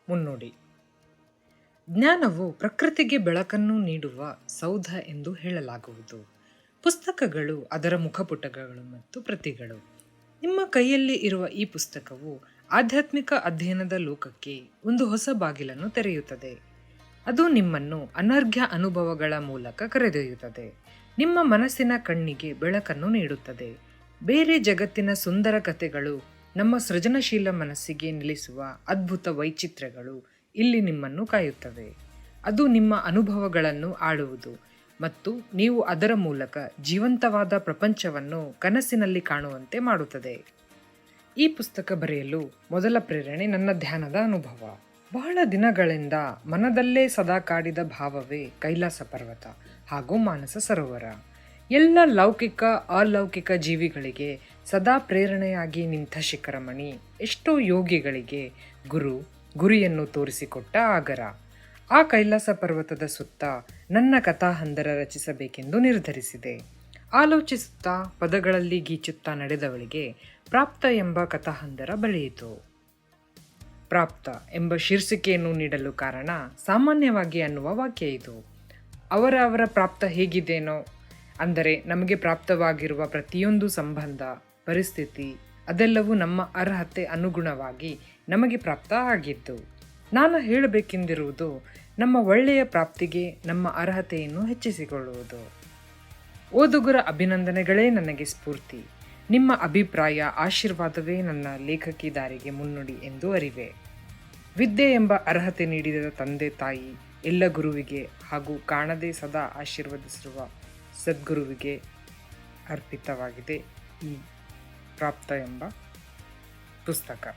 ಮುನ್ನುಡಿ. ಜ್ಞಾನವು ಪ್ರಕೃತಿಗೆ ಬೆಳಕನ್ನು ನೀಡುವ ಸೌಧ ಎಂದು ಹೇಳಲಾಗುವುದು. ಪುಸ್ತಕಗಳು ಅದರ ಮುಖಪುಟಗಳು ಮತ್ತು ಪ್ರತಿಗಳು. ನಿಮ್ಮ ಕೈಯಲ್ಲಿ ಇರುವ ಈ ಪುಸ್ತಕವು ಆಧ್ಯಾತ್ಮಿಕ ಅಧ್ಯಯನದ ಲೋಕಕ್ಕೆ ಒಂದು ಹೊಸ ಬಾಗಿಲನ್ನು ತೆರೆಯುತ್ತದೆ. ಅದು ನಿಮ್ಮನ್ನು ಅನರ್ಘ್ಯ ಅನುಭವಗಳ ಮೂಲಕ ಕರೆದೊಯ್ಯುತ್ತದೆ. ನಿಮ್ಮ ಮನಸ್ಸಿನ ಕಣ್ಣಿಗೆ ಬೆಳಕನ್ನು ನೀಡುತ್ತದೆ. ಬೇರೆ ಜಗತ್ತಿನ ಸುಂದರ ಕಥೆಗಳು, ನಮ್ಮ ಸೃಜನಶೀಲ ಮನಸ್ಸಿಗೆ ನಿಲ್ಲಿಸುವ ಅದ್ಭುತ ವೈಚಿತ್ರ್ಯಗಳು ಇಲ್ಲಿ ನಿಮ್ಮನ್ನು ಕಾಯುತ್ತವೆ. ಅದು ನಿಮ್ಮ ಅನುಭವಗಳನ್ನು ಆಳುವುದು ಮತ್ತು ನೀವು ಅದರ ಮೂಲಕ ಜೀವಂತವಾದ ಪ್ರಪಂಚವನ್ನು ಕನಸಿನಲ್ಲಿ ಕಾಣುವಂತೆ ಮಾಡುತ್ತದೆ. ಈ ಪುಸ್ತಕ ಬರೆಯಲು ಮೊದಲ ಪ್ರೇರಣೆ ನನ್ನ ಧ್ಯಾನದ ಅನುಭವ. ಬಹಳ ದಿನಗಳಿಂದ ಮನದಲ್ಲೇ ಸದಾ ಕಾಡಿದ ಭಾವವೇ ಕೈಲಾಸ ಪರ್ವತ ಹಾಗೂ ಮಾನಸ ಸರೋವರ. ಎಲ್ಲ ಲೌಕಿಕ ಅಲೌಕಿಕ ಜೀವಿಗಳಿಗೆ ಸದಾ ಪ್ರೇರಣೆಯಾಗಿ ನಿಂತ ಶಿಖರಮಣಿ, ಎಷ್ಟೋ ಯೋಗಿಗಳಿಗೆ ಗುರಿಯನ್ನು ತೋರಿಸಿಕೊಟ್ಟ ಆಗರ. ಆ ಕೈಲಾಸ ಪರ್ವತದ ಸುತ್ತ ನನ್ನ ಕಥಾಹಂದರ ರಚಿಸಬೇಕೆಂದು ನಿರ್ಧರಿಸಿದೆ. ಆಲೋಚಿಸುತ್ತಾ ಪದಗಳಲ್ಲಿ ಗೀಚುತ್ತಾ ನಡೆದವಳಿಗೆ ಪ್ರಾಪ್ತ ಎಂಬ ಕಥಾಹಂದರ ಬೆಳೆಯಿತು. ಪ್ರಾಪ್ತ ಎಂಬ ಶೀರ್ಷಿಕೆಯನ್ನು ನೀಡಲು ಕಾರಣ ಸಾಮಾನ್ಯವಾಗಿ ಅನ್ನುವ ವಾಕ್ಯ ಇದು. ಅವರ ಪ್ರಾಪ್ತ ಹೇಗಿದೆನೋ, ಅಂದರೆ ನಮಗೆ ಪ್ರಾಪ್ತವಾಗಿರುವ ಪ್ರತಿಯೊಂದು ಸಂಬಂಧ, ಪರಿಸ್ಥಿತಿ ಅದೆಲ್ಲವೂ ನಮ್ಮ ಅರ್ಹತೆ ಅನುಗುಣವಾಗಿ ನಮಗೆ ಪ್ರಾಪ್ತ ಆಗಿದ್ದು. ನಾನು ಹೇಳಬೇಕೆಂದಿರುವುದು ನಮ್ಮ ಒಳ್ಳೆಯ ಪ್ರಾಪ್ತಿಗೆ ನಮ್ಮ ಅರ್ಹತೆಯನ್ನು ಹೆಚ್ಚಿಸಿಕೊಳ್ಳುವುದು. ಓದುಗರ ಅಭಿನಂದನೆಗಳೇ ನನಗೆ ಸ್ಫೂರ್ತಿ. ನಿಮ್ಮ ಅಭಿಪ್ರಾಯ, ಆಶೀರ್ವಾದವೇ ನನ್ನ ಲೇಖಕಿ ದಾರಿಗೆ ಮುನ್ನುಡಿ ಎಂದು ಅರಿವೆ. ವಿದ್ಯೆ ಎಂಬ ಅರ್ಹತೆ ನೀಡಿದ ತಂದೆ ತಾಯಿ ಎಲ್ಲ ಗುರುವಿಗೆ ಹಾಗೂ ಕಾಣದೆ ಸದಾ ಆಶೀರ್ವದಿಸಿರುವ ಸದ್ಗುರುವಿಗೆ ಅರ್ಪಿತವಾಗಿದೆ ಈ ಪ್ರಾಪ್ತ ಎಂಬ ಪುಸ್ತಕ.